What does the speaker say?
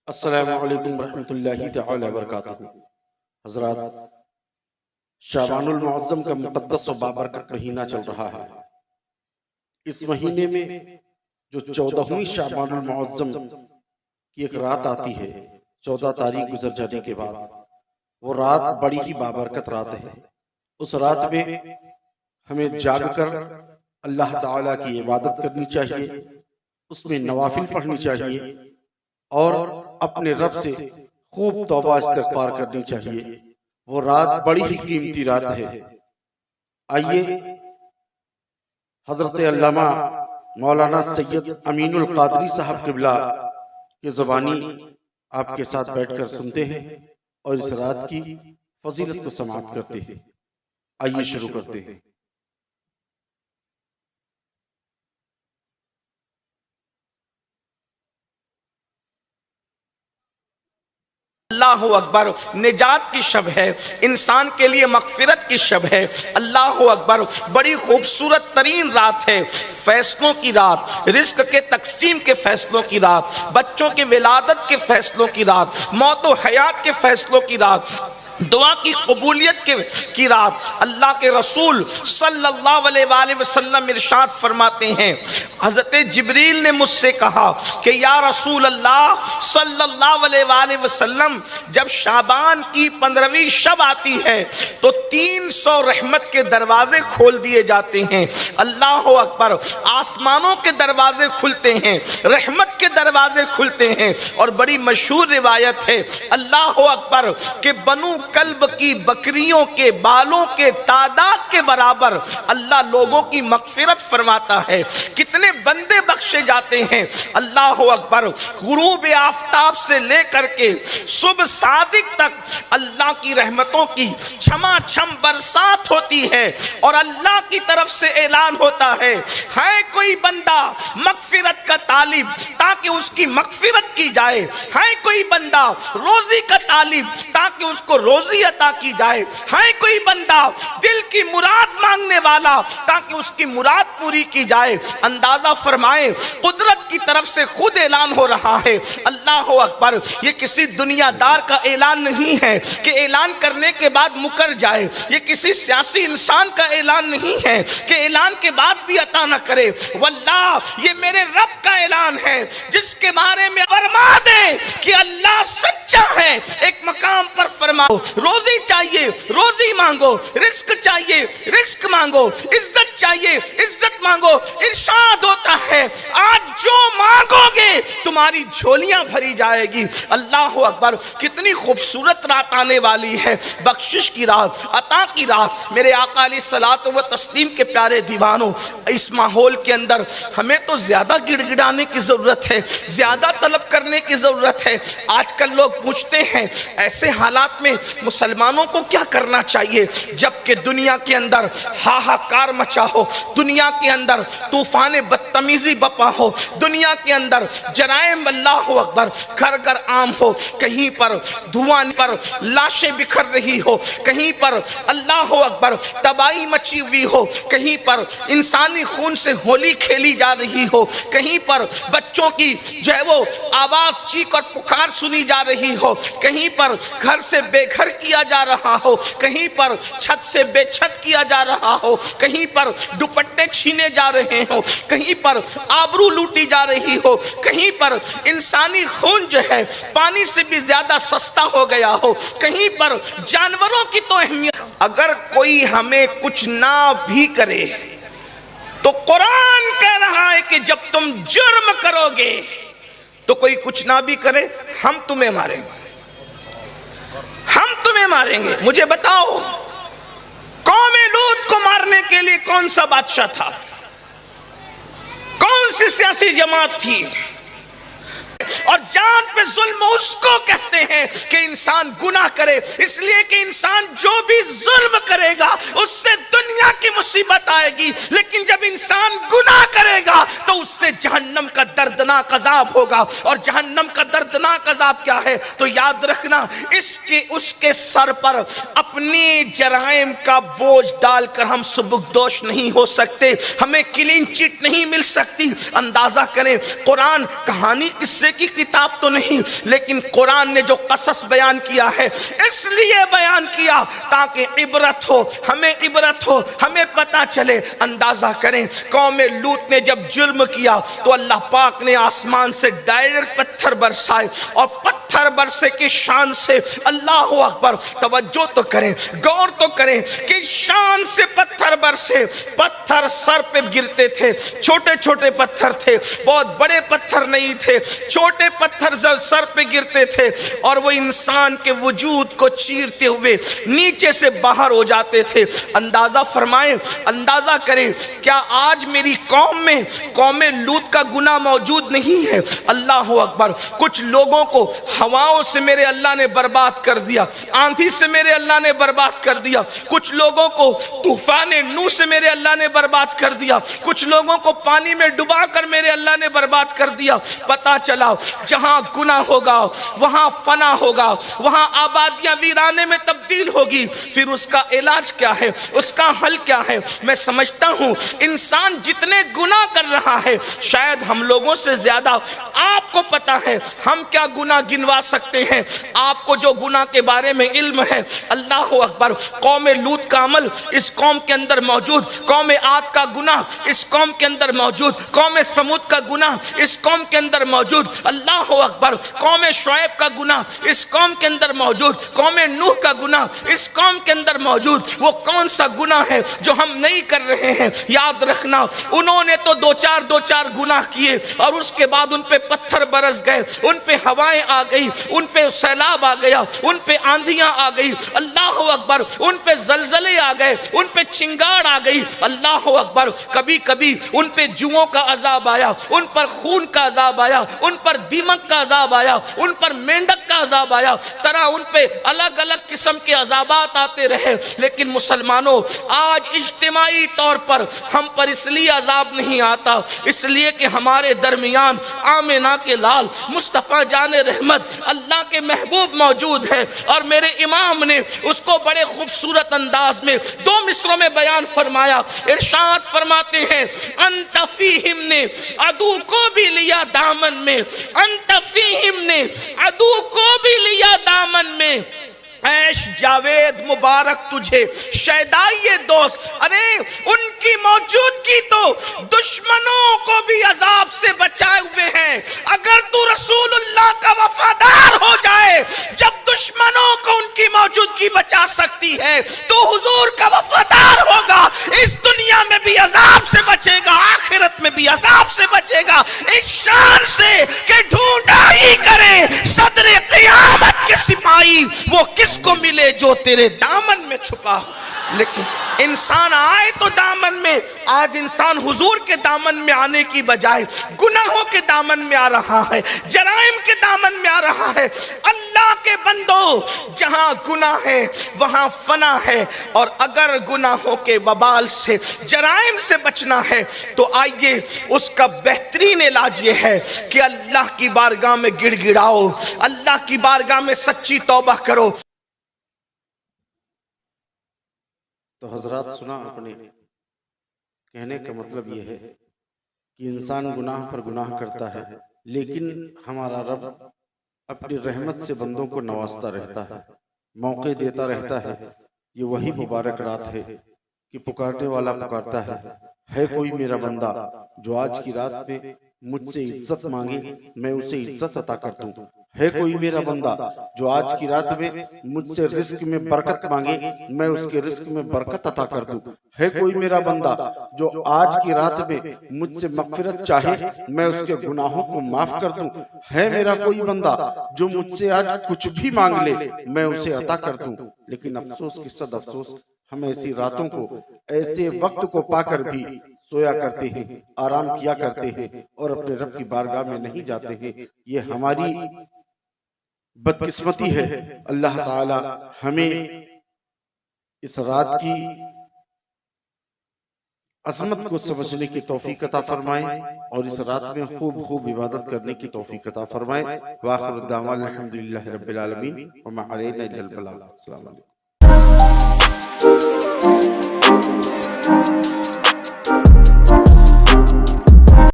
السلام علیکم ورحمۃ اللہ تعالی وبرکاتہ۔ حضرات، شعبان المعظم کا مقدس و بابرکت مہینہ چل رہا ہے۔ اس مہینے میں جو 14ویں شعبان المعظم کی ایک رات آتی ہے، 14 تاریخ گزر جانے کے بعد، وہ رات بڑی ہی بابرکت رات ہے۔ اس رات میں ہمیں جاگ کر اللہ تعالیٰ کی عبادت کرنی چاہیے، اس میں نوافل پڑھنی چاہیے اور اپنے رب سے خوب توبہ استغفار کرنی چاہیے۔ وہ رات بڑی ہی قیمتی رات ہے۔ آئیے حضرت علامہ مولانا سید امین القادری صاحب قبلہ کی زبانی آپ کے ساتھ بیٹھ کر سنتے ہیں اور اس رات کی فضیلت کو سماعت کرتے ہیں۔ آئیے شروع کرتے ہیں۔ اللہ اکبر، نجات کی شب ہے، انسان کے لیے مغفرت کی شب ہے۔ اللہ اکبر، بڑی خوبصورت ترین رات ہے، فیصلوں کی رات، رزق کے تقسیم کے فیصلوں کی رات، بچوں کے ولادت کے فیصلوں کی رات، موت و حیات کے فیصلوں کی رات، دعا کی قبولیت کی رات۔ اللہ کے رسول صلی اللہ علیہ وآلہ وسلم ارشاد فرماتے ہیں، حضرت جبریل نے مجھ سے کہا کہ یا رسول اللہ صلی اللہ علیہ وآلہ وسلم، جب شعبان کی 15ویں شب آتی ہے تو 300 رحمت کے دروازے کھول دیے جاتے ہیں۔ اللہ اکبر، آسمانوں کے دروازے کھلتے ہیں، رحمت کے دروازے کھلتے ہیں۔ اور بڑی مشہور روایت ہے، اللہ اکبر، کہ بنو کلب کی بکریوں کے بالوں کے تعداد کے برابر اللہ لوگوں کی مغفرت فرماتا ہے۔ کتنے بندے بخشے جاتے ہیں، اللہ اکبر، غروب آفتاب سے لے کر کے صبح صادق تک اللہ کی رحمتوں کی چھما چھم برسات ہوتی ہے اور اللہ کی طرف سے اعلان ہوتا ہے کوئی بندہ مغفرت کا طالب تاکہ اس کی مغفرت کی جائے، ہے کوئی بندہ روزی کا طالب تاکہ اس کو روزی عطا کی جائے، ہے کوئی بندہ دل کی مراد مانگنے والا تاکہ اس کی مراد پوری کی جائے۔ اندازہ فرمائیں، قدرت کی طرف سے خود اعلان ہو رہا ہے۔ اللہ اکبر، یہ کسی دنیا دار کا اعلان نہیں ہے کہ اعلان کرنے کے بعد مکر جائے، یہ کسی سیاسی انسان کا اعلان نہیں ہے کہ اعلان کے بعد بھی عطا نہ کرے۔ واللہ، یہ میرے رب کا اعلان ہے جس کے بارے میں فرما دے کہ اللہ سچا ہے۔ ایک مقام پر فرماؤ، روزی چاہیے روزی مانگو، رزق چاہیے رزق مانگو، عزت چاہیے عزت مانگو۔ ارشاد ہوتا ہے آج جو مانگو گے تمہاری جھولیاں بھری جائے گی۔ اللہ اکبر، کتنی خوبصورت رات آنے والی ہے، بخشش کی رات، عطا کی رات۔ میرے آقا علیہ الصلوۃ والتسلیم کے پیارے دیوانوں، اس ماحول کے اندر ہمیں تو زیادہ گڑ گڑانے کی ضرورت ہے، زیادہ طلب کرنے کی ضرورت ہے۔ آج کل لوگ پوچھتے ہیں ایسے حالات میں مسلمانوں کو کیا کرنا چاہیے جبکہ دنیا کے اندر ہاہاکار مچا ہو، دنیا کے اندر طوفان بدتمیزی بپا ہو، دنیا کے اندر جرائم اللہ اکبر گھر گھر عام ہو، کہیں پر دھواں پر لاشیں بکھر رہی ہو، کہیں پر اللہ اکبر تباہی مچی ہوئی ہو، کہیں پر انسانی خون سے ہولی کھیلی جا رہی ہو، کہیں پر بچوں کی جو ہے وہ آواز چیخ اور پکار سنی جا رہی ہو، کہیں پر گھر سے بے گھر کیا جا رہا ہو، کہیں پر چھت سے بے چھت کیا جا رہا ہو، کہیں پر دوپٹے چھینے جا رہے ہو، کہیں پر آبرو لوٹی جا رہی ہو، کہیں پر انسانی خون جو ہے پانی سے بھی زیادہ سستا ہو گیا ہو، کہیں پر جانوروں کی تو اہمیت۔ اگر کوئی ہمیں کچھ نہ بھی کرے تو قرآن کہہ رہا ہے کہ جب تم جرم کرو گے تو کوئی کچھ نہ بھی کرے ہم تمہیں ماریں گے، ہم تمہیں ماریں گے۔ مجھے بتاؤ، قوم لوط کو مارنے کے لیے کون سا بادشاہ تھا؟ کون سی سیاسی جماعت تھی؟ اور جان پہ ظلم اس کو کہتے کرتے ہیں کہ انسان گناہ کرے، اس لیے کہ انسان جو بھی ظلم کرے گا اس سے دنیا کی مصیبت آئے گی، لیکن جب انسان گناہ کرے گا تو اس سے جہنم کا دردناک عذاب ہوگا۔ اور جہنم کا دردناک عذاب کیا ہے؟ تو یاد رکھنا، اس کے سر پر اپنی جرائم کا بوجھ ڈال کر ہم سبکدوش نہیں ہو سکتے، ہمیں کلین چٹ نہیں مل سکتی۔ اندازہ کریں، قرآن کہانی قصے کی کتاب تو نہیں، لیکن قرآن نے جو قصص بیان کیا ہے اس لیے بیان کیا تاکہ عبرت ہو، ہمیں عبرت ہو، ہمیں پتا چلے۔ اندازہ کریں، قوم لوط نے جب جرم کیا تو اللہ پاک نے آسمان سے ڈائریکٹ پتھر برسائے، اور پتھر برسے کی شان سے، اللہ اکبر، توجہ تو کریں، غور تو کریں کہ شان سے پتھر برسے، پتھر سر پہ گرتے تھے، چھوٹے چھوٹے پتھر تھے، بہت بڑے پتھر نہیں تھے، چھوٹے پتھر سر پہ گرتے تھے، اور وہ انسان کے وجود کو چیرتے ہوئے نیچے سے باہر ہو جاتے تھے۔ اندازہ فرمائیں، اندازہ کریں، کیا آج میری قوم میں قوم لوط کا گناہ موجود نہیں ہے؟ اللہ اکبر، کچھ لوگوں کو ہواؤں سے میرے اللہ نے برباد کر دیا، آندھی سے میرے اللہ نے برباد کر دیا، کچھ لوگوں کو طوفان نوح سے میرے اللہ نے برباد کر دیا، کچھ لوگوں کو پانی میں ڈبا کر میرے اللہ نے برباد کر دیا۔ پتا چلا جہاں گناہ ہوگا وہاں فنا ہوگا، وہاں آبادیاں ویرانے میں تبدیل ہوگی۔ پھر اس کا علاج کیا ہے؟ اس کا حل کیا ہے؟ میں سمجھتا ہوں انسان جتنے گناہ کر رہا ہے، شاید ہم لوگوں سے زیادہ آپ کو پتا ہے ہم کیا گناہ گنوا سکتے ہیں۔ آپ کو جو گناہ کے بارے میں علم ہے، اللہ اکبر، قوم لوط کا عمل اس قوم کے اندر موجود، قوم عاد کا گناہ اس قوم کے اندر موجود، قوم سمود کا گناہ اس قوم کے اندر موجود، اللہ اکبر، قوم شعیب کا گناہ اس قوم کے اندر موجود، قوم نوح کا گناہ اس قوم کے اندر موجود۔ وہ کون سا گناہ ہے جو ہم نہیں کر رہے ہیں؟ یاد رکھنا، انہوں نے تو دو چار گناہ کیے، اور اس کے بعد ان پہ پتھر برس گئے، ان پہ ہوائیں آ گئی، ان پہ سیلاب آ گیا، ان پہ آندھیاں آ گئی، اللہ اکبر، ان پہ زلزلے آ گئے، ان پہ چنگاڑ آ گئی، اللہ اکبر، کبھی کبھی ان پہ جوؤں کا عذاب آیا، ان پر خون کا عذاب آیا، ان پر دیمک کا عذاب آیا، ان پر مینڈک کا عذاب آیا، طرح ان پہ الگ الگ قسم کے عذابات آتے رہے۔ لیکن مسلمانوں، آج اجتماعی طور پر ہم پر اس لیے عذاب نہیں آتا، اس لیے کہ ہمارے درمیان آمنہ کے لال مصطفیٰ جان رحمت اللہ کے محبوب موجود ہے، اور میرے امام نے اس کو بڑے خوبصورت انداز میں دو مصروں میں بیان فرمایا۔ ارشاد فرماتے ہیں، انت فیہم نے عدو کو بھی لیا دامن میں، انت فیہم نے عدو کو بھی لیا دامن میں، عیش جاوید مبارک تجھے شیدائی دوست۔ ارے ان کی موجودگی تو دشمنوں کو بھی عذاب سے بچائے ہوئے ہیں۔ اگر تو رسول اللہ کا وفادار ہو جائے، جب دشمنوں کو ان کی موجودگی بچا سکتی ہے، تو حضور کا وفادار ہوگا، اس دنیا میں بھی عذاب سے بچے گا، آخرت میں بھی عذاب سے بچے گا، اس شان سے کہ ڈھونڈائی کرے صدر قیامت کے سپاہی، وہ کس کو ملے جو تیرے دامن میں چھپا ہو۔ لیکن انسان آئے تو دامن میں، آج انسان حضور کے دامن میں آنے کی بجائے گناہوں کے دامن میں آ رہا ہے، جرائم کے دامن میں آ رہا ہے۔ اللہ کے بندو، جہاں گناہ ہے وہاں فنا ہے، اور اگر گناہوں کے وبال سے، جرائم سے بچنا ہے تو آئیے اس کا بہترین علاج یہ ہے کہ اللہ کی بارگاہ میں گڑ گڑاؤ، اللہ کی بارگاہ میں سچی توبہ کرو۔ تو حضرات سنا اپنے کہنے کا مطلب یہ ہے کہ انسان گناہ پر گناہ کرتا ہے، لیکن ہمارا رب اپنی رحمت سے بندوں کو نوازتا رہتا ہے، موقع دیتا رہتا ہے۔ یہ وہی مبارک رات ہے کہ پکارنے والا پکارتا ہے کوئی میرا بندہ جو آج کی رات میں مجھ سے عزت مانگے، میں اسے عزت عطا کر دوں۔ ہے کوئی میرا بندہ جو آج کی رات میں مجھ سے رزق میں برکت مانگے، میں اس کے رزق میں برکت عطا کر دوں۔ ہے کوئی میرا بندہ جو آج کی رات میں مجھ سے مغفرت چاہے، میں اس کے گناہوں کو معاف کر دوں۔ ہے میرا کوئی بندہ جو مجھ سے آج کچھ بھی مانگ لے، میں اسے عطا کر دوں۔ لیکن افسوس کی صد افسوس، ہم ایسی راتوں کو، ایسے وقت کو پا کر بھی سویا کرتے ہیں، آرام کیا کرتے ہیں، اور اپنے رب کی بارگاہ میں نہیں جاتے ہیں۔ یہ ہماری بدقسمتی ہے، اللہ تعالی ہمیں اس رات کی عظمت کو سمجھنے کی توفیق عطا فرمائے اور اس رات میں خوب خوب عبادت کرنے کی توفیق عطا فرمائے۔ وآخر الدعوانا الحمدللہ رب العالمین وما علینا الا البلاغ۔ السلام علیکم۔